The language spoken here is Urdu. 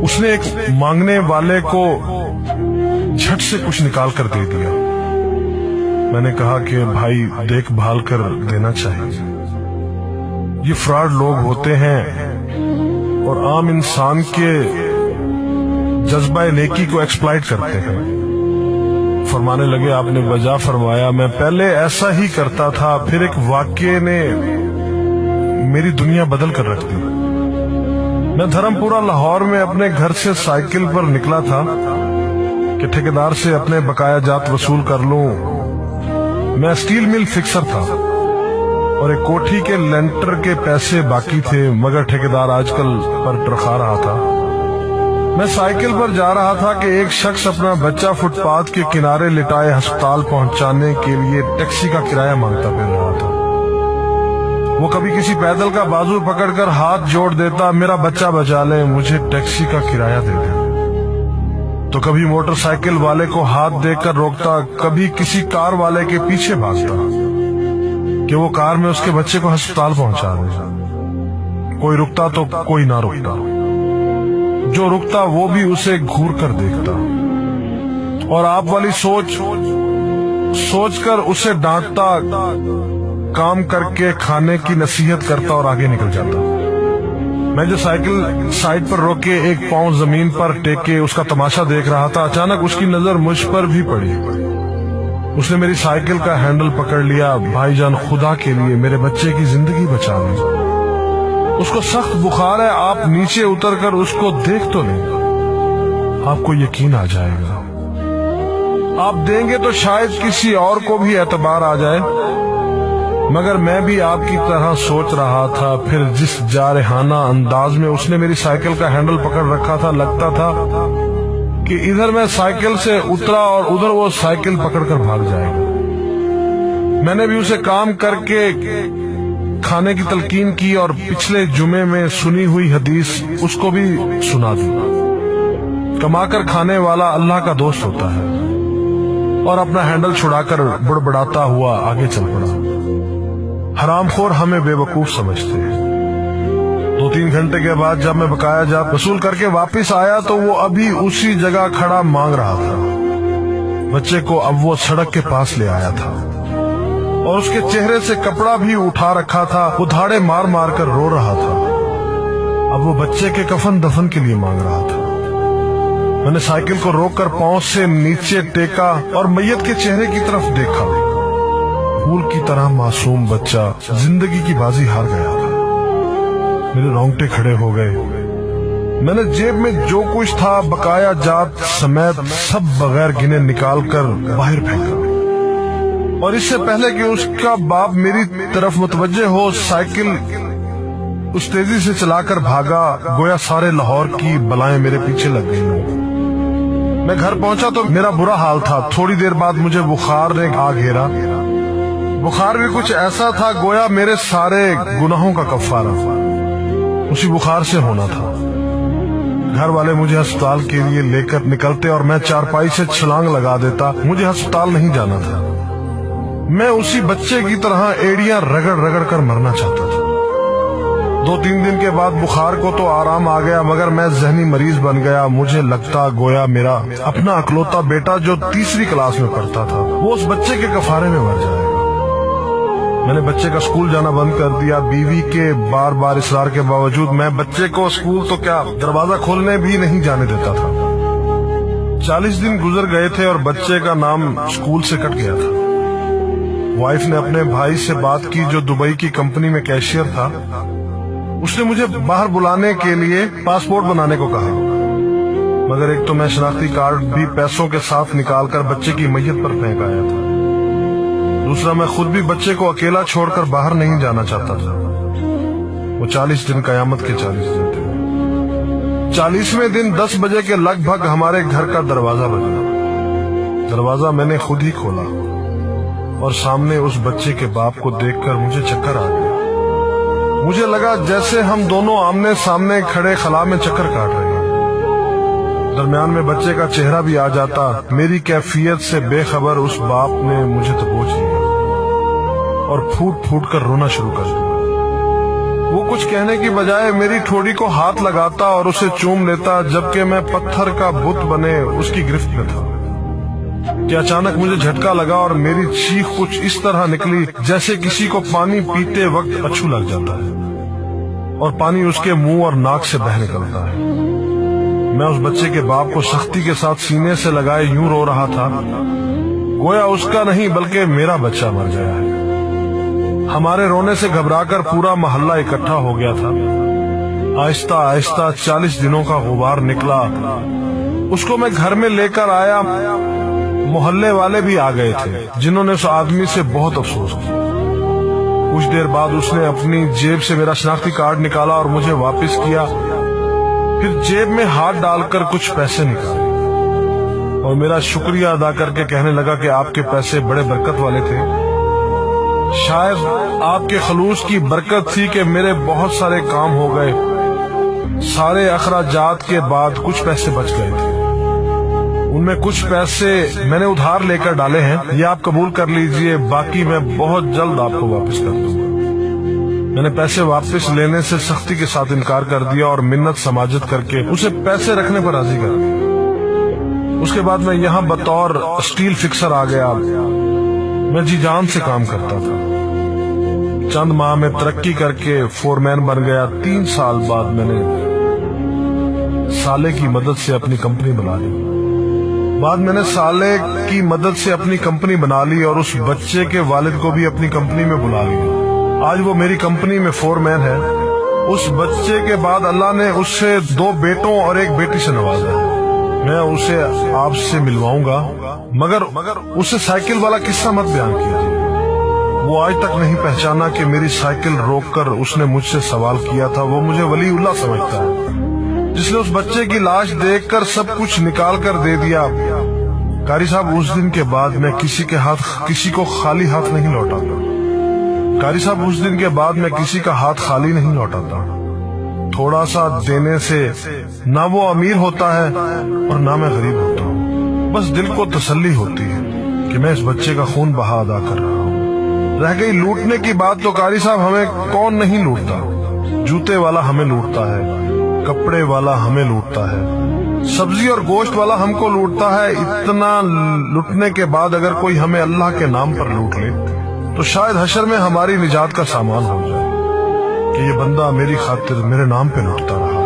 اس نے ایک مانگنے والے کو جھٹ سے کچھ نکال کر دے دیا۔ میں نے کہا کہ بھائی دیکھ بھال کر دینا چاہیے، یہ فراڈ لوگ ہوتے ہیں اور عام انسان کے جذبہ نیکی کو ایکسپلائٹ کرتے ہیں۔ فرمانے لگے آپ نے وجہ فرمایا میں پہلے ایسا ہی کرتا تھا، پھر ایک واقعے نے میری دنیا بدل کر رکھ دی۔ میں دھرم پورہ لاہور میں اپنے گھر سے سائیکل پر نکلا تھا کہ ٹھیکیدار سے اپنے بقایا جات وصول کر لوں۔ میں اسٹیل مل فکسر تھا اور ایک کوٹھی کے لینٹر کے پیسے باقی تھے، مگر ٹھیکیدار آج کل پر ٹرخا رہا تھا۔ میں سائیکل پر جا رہا تھا کہ ایک شخص اپنا بچہ فٹ پاتھ کے کنارے لٹائے ہسپتال پہنچانے کے لیے ٹیکسی کا کرایہ مانگتا پھر رہا تھا۔ وہ کبھی کسی پیدل کا بازو پکڑ کر ہاتھ جوڑ دیتا، میرا بچہ بچا لیں، مجھے ٹیکسی کا کرایہ دے دیں۔ تو کبھی موٹر سائیکل والے کو ہاتھ دے کر روکتا، کبھی کسی کار والے کے پیچھے بھاگتا کہ وہ کار میں اس کے بچے کو ہسپتال پہنچا دے۔ کوئی رکتا تو کوئی نہ رکتا، جو رکتا وہ بھی اسے گھور کر دیکھتا اور آپ والی سوچ کر اسے ڈانٹتا، کام کر کے کھانے کی نصیحت کرتا اور آگے نکل جاتا۔ میں جو سائیکل سائیڈ پر روک کے ایک پاؤں زمین پر ٹیکے اس کا تماشا دیکھ رہا تھا، اچانک اس کی نظر مجھ پر بھی پڑی۔ اس نے میری سائیکل کا ہینڈل پکڑ لیا۔ بھائی جان خدا کے لیے میرے بچے کی زندگی بچا لیں، اس کو سخت بخار ہے، آپ نیچے اتر کر اس کو دیکھ تو لیں، آپ کو یقین آ جائے گا۔ آپ دیں گے تو شاید کسی اور کو بھی اعتبار آ جائے، مگر میں بھی آپ کی طرح سوچ رہا تھا۔ پھر جس جارحانہ انداز میں اس نے میری سائیکل کا ہینڈل پکڑ رکھا تھا، لگتا تھا کہ ادھر میں سائیکل سے اترا اور ادھر وہ سائیکل پکڑ کر بھاگ جائے گا۔ میں نے بھی اسے کام کر کے کھانے کی تلقین کی اور پچھلے جمعے میں سنی ہوئی حدیث اس کو بھی سنا دی۔ کما کر کھانے والا اللہ کا دوست ہوتا ہے، اور اپنا ہینڈل چھڑا کر بڑبڑاتا ہوا آگے چل پڑا۔ حرام خور ہمیں بے وقوف سمجھتے ہیں۔ 2-3 گھنٹے کے بعد جب میں بقایا جات وصول کر کے واپس آیا تو وہ ابھی اسی جگہ کھڑا مانگ رہا تھا۔ بچے کو اب وہ سڑک کے پاس لے آیا تھا اور اس کے چہرے سے کپڑا بھی اٹھا رکھا تھا، وہ دھاڑے مار مار کر رو رہا تھا۔ اب وہ بچے کے کفن دفن کے لیے مانگ رہا تھا۔ میں نے سائیکل کو روک کر پاؤں سے نیچے ٹیکا اور میت کے چہرے کی طرف دیکھا۔ پھول کی طرح معصوم بچہ زندگی کی بازی ہار گیا تھا۔ میرے رونگٹے کھڑے ہو گئے۔ میں نے جیب میں جو کچھ تھا بقایا جات سمیت سب بغیر گنے نکال کر باہر پھینکا، اور اس سے پہلے کہ اس کا باپ میری طرف متوجہ ہو، سائیکل اس تیزی سے چلا کر بھاگا گویا سارے لاہور کی بلائیں میرے پیچھے لگ گئی ہوں۔ میں گھر پہنچا تو میرا برا حال تھا۔ تھوڑی دیر بعد مجھے بخار نے آ گھیرا۔ بخار بھی کچھ ایسا تھا گویا میرے سارے گناہوں کا کفارہ اسی بخار سے ہونا تھا۔ گھر والے مجھے ہسپتال کے لیے لے کر نکلتے اور میں چارپائی سے چھلانگ لگا دیتا۔ مجھے ہسپتال نہیں جانا تھا، میں اسی بچے کی طرح ایڑیاں رگڑ رگڑ کر مرنا چاہتا تھا۔ 2-3 دن کے بعد بخار کو تو آرام آ گیا، مگر میں ذہنی مریض بن گیا۔ مجھے لگتا گویا میرا اپنا اکلوتا بیٹا جو 3ری کلاس میں پڑھتا تھا وہ اس بچے کے کفارے میں مر جائے گا۔ میں نے بچے کا اسکول جانا بند کر دیا۔ بیوی کے بار بار اصرار کے باوجود میں بچے کو اسکول تو کیا دروازہ کھولنے بھی نہیں جانے دیتا تھا۔ 40 دن گزر گئے تھے اور بچے کا نام اسکول سے کٹ گیا تھا۔ وائف نے اپنے بھائی سے بات کی جو دبئی کی کمپنی میں کیشیئر تھا۔ اس نے مجھے باہر بلانے کے لیے پاسپورٹ بنانے کو کہا، مگر ایک تو میں شناختی کارڈ بھی پیسوں کے ساتھ نکال کر بچے کی میت پر پھینک آیا تھا، دوسرا میں خود بھی بچے کو اکیلا چھوڑ کر باہر نہیں جانا چاہتا تھا۔ وہ 40 دن قیامت کے 40 دن تھے۔ 40ویں دن 10 بجے کے لگ بھگ ہمارے گھر کا دروازہ بجا۔ دروازہ میں نے خود ہی کھولا اور سامنے اس بچے کے باپ کو دیکھ کر مجھے چکر آ گیا۔ مجھے لگا جیسے ہم دونوں آمنے سامنے کھڑے خلا میں چکر کاٹ رہے ہیں۔ درمیان میں بچے کا چہرہ بھی آ جاتا۔ میری کیفیت سے بے خبر اس باپ نے مجھے دبوچ لیا اور پھوٹ پھوٹ کر رونا شروع کر دیا۔ وہ کچھ کہنے کی بجائے میری ٹھوڑی کو ہاتھ لگاتا اور اسے چوم لیتا، جبکہ میں پتھر کا بت بنے اس کی گرفت میں تھا کہ اچانک مجھے جھٹکا لگا اور میری چیخ کچھ اس طرح نکلی جیسے کسی کو پانی پیتے وقت اچھو لگ جاتا ہے اور پانی اس کے منہ اور ناک سے بہہ نکلتا ہے۔ میں اس بچے کے باپ کو سختی کے ساتھ سینے سے لگائے یوں رو رہا تھا گویا اس کا نہیں بلکہ میرا بچہ مر گیا ہے۔ ہمارے رونے سے گھبرا کر پورا محلہ اکٹھا ہو گیا تھا۔ آہستہ آہستہ 40 دنوں کا غبار نکلا۔ اس کو میں گھر میں لے کر آیا۔ محلے والے بھی آ گئے تھے جنہوں نے اس آدمی سے بہت افسوس کیا۔ کچھ دیر بعد اس نے اپنی جیب سے میرا شناختی کارڈ نکالا اور مجھے واپس کیا، پھر جیب میں ہاتھ ڈال کر کچھ پیسے نکالے اور میرا شکریہ ادا کر کے کہنے لگا کہ آپ کے پیسے بڑے برکت والے تھے۔ شاید آپ کے خلوص کی برکت تھی کہ میرے بہت سارے کام ہو گئے۔ سارے اخراجات کے بعد کچھ پیسے بچ گئے تھے، ان میں کچھ پیسے میں نے ادھار لے کر ڈالے ہیں، یہ آپ قبول کر لیجئے، باقی میں بہت جلد آپ کو واپس کر دوں گا۔ میں نے پیسے واپس لینے سے سختی کے ساتھ انکار کر دیا اور منت سماجت کر کے اسے پیسے رکھنے پر راضی کر دیا۔ اس کے بعد میں یہاں بطور اسٹیل فکسر آ گیا۔ میں جی جان سے کام کرتا تھا۔ چند ماہ میں ترقی کر کے فورمین بن گیا۔ 3 سال بعد میں نے سالے کی مدد سے اپنی کمپنی بنا لی۔ اور اس بچے کے والد کو بھی اپنی کمپنی میں بلا لیا۔ آج وہ میری کمپنی میں فورمین ہے۔ اس بچے کے بعد اللہ نے اس سے 2 بیٹوں اور 1 بیٹی سے نوازا ہے۔ میں اسے آپ سے ملواؤں گا، مگر اسے سائیکل والا قصہ مت بیان کیجیے۔ وہ آج تک نہیں پہچانا کہ میری سائیکل روک کر اس نے مجھ سے سوال کیا تھا۔ وہ مجھے ولی اللہ سمجھتا ہے جس نے اس بچے کی لاش دیکھ کر سب کچھ نکال کر دے دیا۔ قاری صاحب، اس دن کے بعد میں کسی کو خالی ہاتھ نہیں لوٹاتا۔ قاری صاحب، اس دن کے بعد میں کسی کا ہاتھ خالی نہیں لوٹاتا۔ تھوڑا سا دینے سے نہ وہ امیر ہوتا ہے اور نہ میں غریب ہوتا ہوں۔ بس دل کو تسلی ہوتی ہے کہ میں اس بچے کا خون بہا ادا کر رہا ہوں۔ رہ گئی لوٹنے کی بات تو قاری صاحب، ہمیں کون نہیں لوٹتا؟ جوتے والا ہمیں لوٹتا ہے، کپڑے والا ہمیں لوٹتا ہے، سبزی اور گوشت والا ہم کو لوٹتا ہے۔ اتنا لوٹنے کے بعد اگر کوئی ہمیں اللہ کے نام پر لوٹ لے تو شاید حشر میں ہماری نجات کا سامان ہو جائے کہ یہ بندہ میری خاطر میرے نام پہ لوٹتا رہا۔